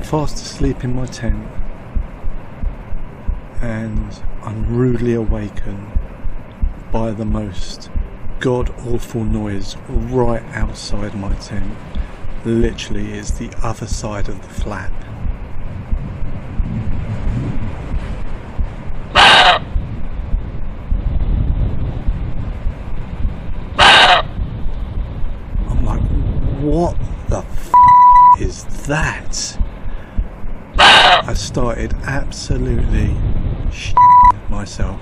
fast asleep in my tent and I'm rudely awakened by the most god-awful noise right outside my tent. Literally, it's the other side of the flap. I'm like, what the f*** is that? I started absolutely shitting myself.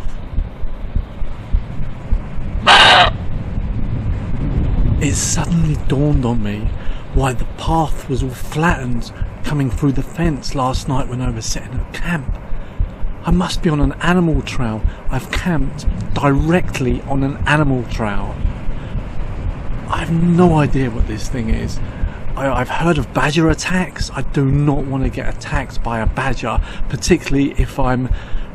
It suddenly dawned on me why the path was all flattened coming through the fence last night when I was setting up camp. I must be on an animal trail. I've camped directly on an animal trail. I have no idea what this thing is. I've heard of badger attacks. I do not want to get attacked by a badger, particularly if I'm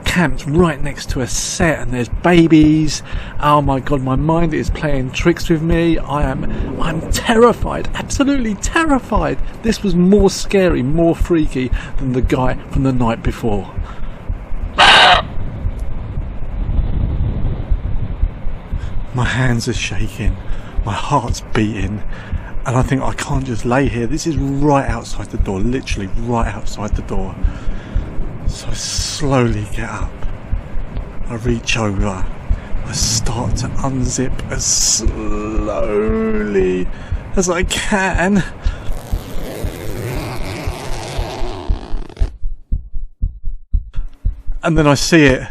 camped right next to a set and there's babies. Oh my god, my mind is playing tricks with me. I'm terrified, absolutely terrified. This was more scary, more freaky than the guy from the night before. My hands are shaking, my heart's beating, and I think I can't just lay here. This is right outside the door, literally right outside the door. So I slowly get up, I reach over, I start to unzip as slowly as I can. And then I see it.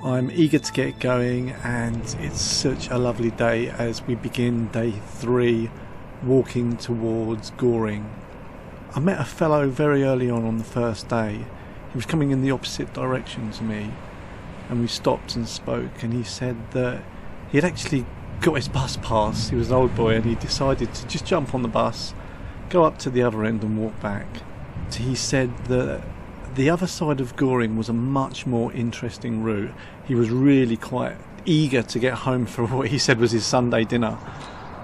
I'm eager to get going, and it's such a lovely day as we begin day 3 walking towards Goring. I met a fellow very early on the first day. He was coming in the opposite direction to me, and we stopped and spoke, and he said that he had actually got his bus pass. He was an old boy and he decided to just jump on the bus, go up to the other end and walk back. He said that the other side of Goring was a much more interesting route. He was really quite eager to get home for what he said was his Sunday dinner,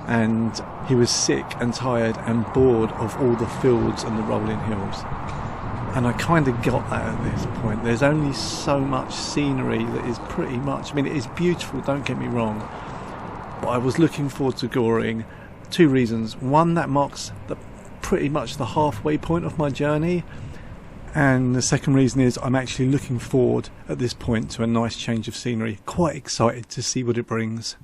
and he was sick and tired and bored of all the fields and the rolling hills. And I kind of got that at this point. There's only so much scenery that is pretty much, I mean, it is beautiful, don't get me wrong, but I was looking forward to Goring. 2 reasons. One, that marks pretty much the halfway point of my journey. And the second reason is I'm actually looking forward at this point to a nice change of scenery. Quite excited to see what it brings.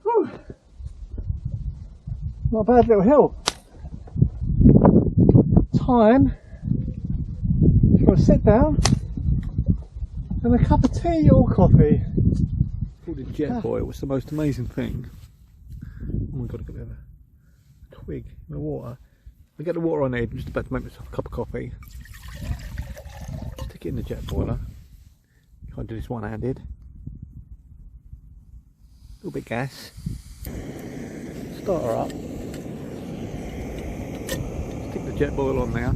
Whew. Not a bad little hill. Time for a sit down and a cup of tea or coffee. It's called a jet boil. It's the most amazing thing. Oh my god, I've got a bit of a twig in the water. I get the water I need. I'm just about to make myself a cup of coffee. Stick it in the jet boiler. Can't do this one-handed. A little bit of gas. Start her up. Stick the jet boil on now.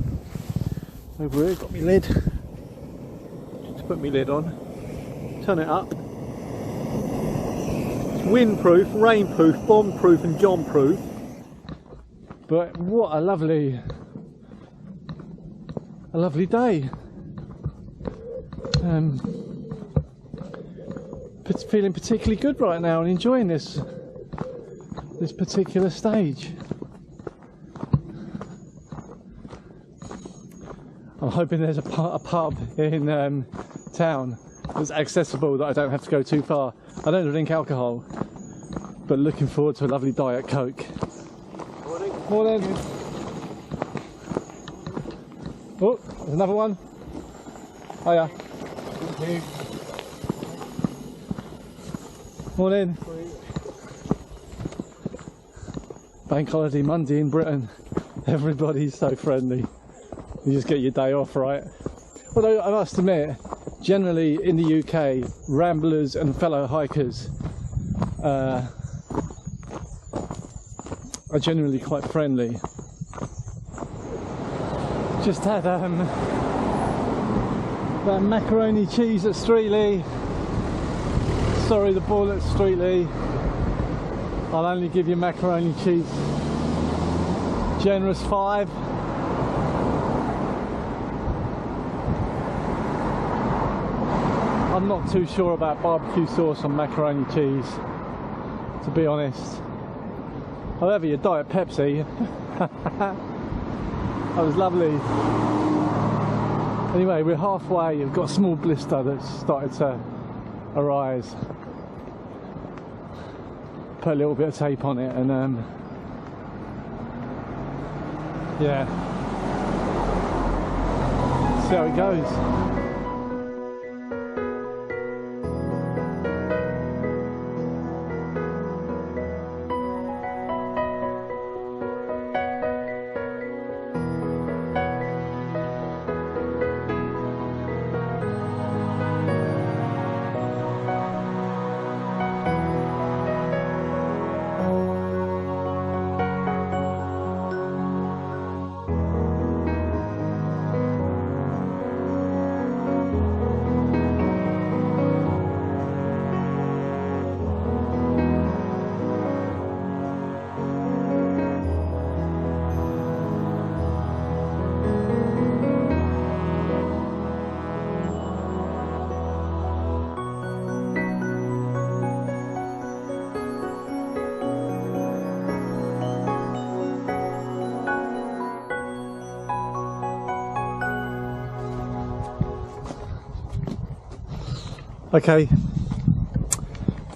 Over here, got my lid. Just put my lid on. Turn it up. It's windproof, rainproof, bomb-proof and John-proof. But what a lovely day. Feeling particularly good right now and enjoying this particular stage. I'm hoping there's a pub in town that's accessible, that I don't have to go too far. I don't drink alcohol, but looking forward to a lovely Diet Coke. Morning. Morning. Oh, there's another one. Hiya. Thank you. Morning. Bank holiday Monday in Britain. Everybody's so friendly. You just get your day off, right? Although I must admit, generally in the UK, ramblers and fellow hikers are generally quite friendly. Just had that macaroni cheese at Streatley. Sorry, the ball at Streatley. I'll only give you macaroni cheese. Generous 5. I'm not too sure about barbecue sauce on macaroni cheese, to be honest. However, your Diet Pepsi, that was lovely. Anyway, we're halfway. You've got a small blister that's started to arise. Put a little bit of tape on it, and yeah, see how it goes. Okay,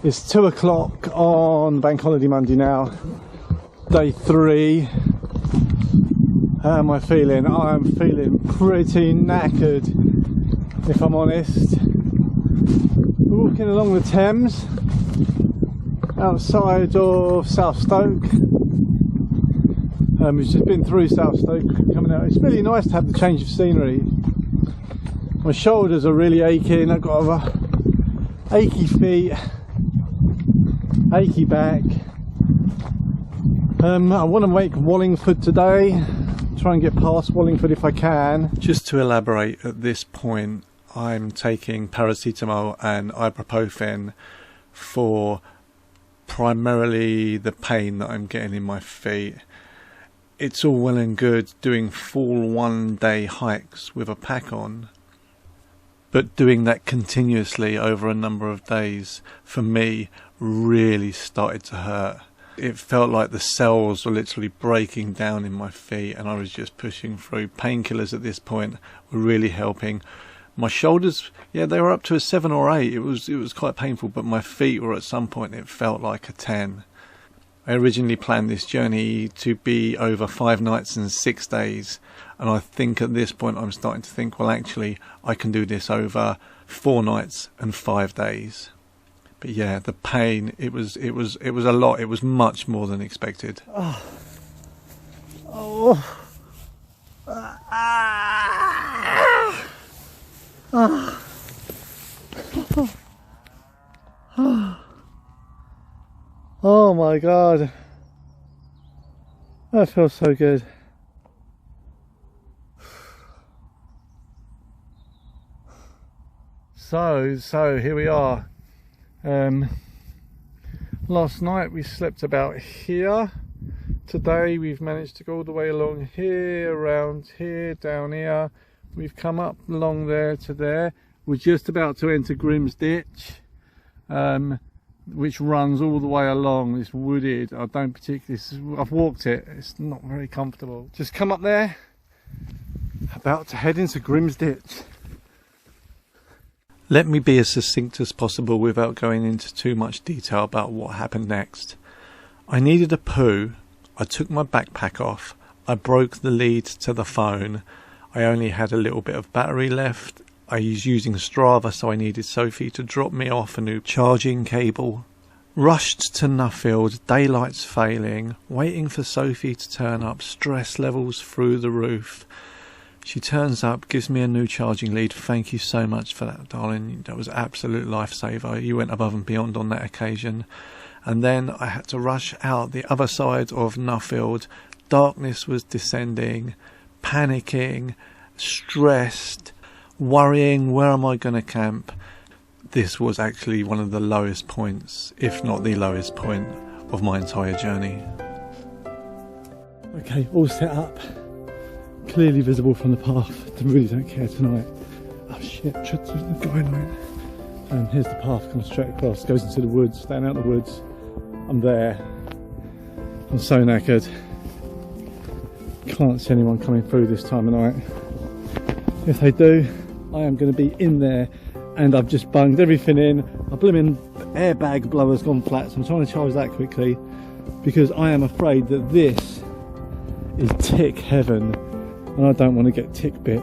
it's 2 o'clock on Bank Holiday Monday now, day 3. How am I feeling? I'm feeling pretty knackered, if I'm honest. Walking along the Thames, outside of South Stoke. We've just been through South Stoke, coming out. It's really nice to have the change of scenery. My shoulders are really aching, I've got achy feet, achy back. I want to make Wallingford today, try and get past Wallingford if I can. Just to elaborate, at this point I'm taking paracetamol and ibuprofen for primarily the pain that I'm getting in my feet. It's all well and good doing full 1-day hikes with a pack on, but doing that continuously over a number of days, for me, really started to hurt. It felt like the cells were literally breaking down in my feet, and I was just pushing through. Painkillers at this point were really helping. My shoulders, yeah, they were up to a 7 or 8. It was quite painful, but my feet were, at some point, it felt like a 10. I originally planned this journey to be over 5 nights and 6 days. And I think at this point I'm starting to think, well, actually, I can do this over 4 nights and 5 days. But yeah, the pain, it was a lot. It was much more than expected. Oh. Oh. Oh my God. That feels so good. So here we are. Last night we slept about here. Today we've managed to go all the way along here, around here, down here. We've come up along there to there. We're just about to enter Grim's Ditch, which runs all the way along. It's wooded. I don't particularly, I've walked it. It's not very comfortable. Just come up there, About to head into Grimsditch. Let me be as succinct as possible without going into too much detail about what happened next. I needed a poo. I took my backpack off. I broke the lead to the phone. I only had a little bit of battery left. I was using Strava, so I needed Sophie to drop me off a new charging cable. Rushed to Nuffield, daylight's failing, waiting for Sophie to turn up, stress levels through the roof. She turns up, gives me a new charging lead. Thank you so much for that, darling. That was an absolute lifesaver. You went above and beyond on that occasion. And then I had to rush out the other side of Nuffield. Darkness was descending, panicking, stressed, worrying, where am I going to camp? This was actually one of the lowest points, if not the lowest point, of my entire journey. Okay, all set up. Clearly visible from the path. I really don't care tonight. Oh shit, tripped through the guy line. And here's the path, comes straight across, goes into the woods, down out the woods. I'm there. I'm so knackered. Can't see anyone coming through this time of night. If they do, I am going to be in there, and I've just bunged everything in. My blooming airbag blower's gone flat, so I'm trying to charge that quickly because I am afraid that this is tick heaven. And I don't want to get tick bit.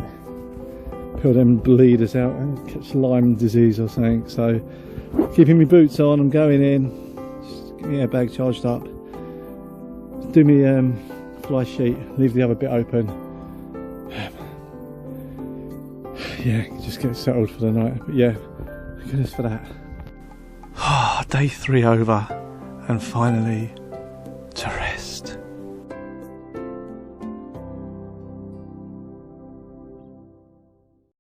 Peel them bleeders out and catch Lyme disease or something. So, keeping my boots on, I'm going in. Just get my airbag charged up. Do me fly sheet, leave the other bit open. Yeah, just get settled for the night. But yeah, goodness for that. Day 3 over, and finally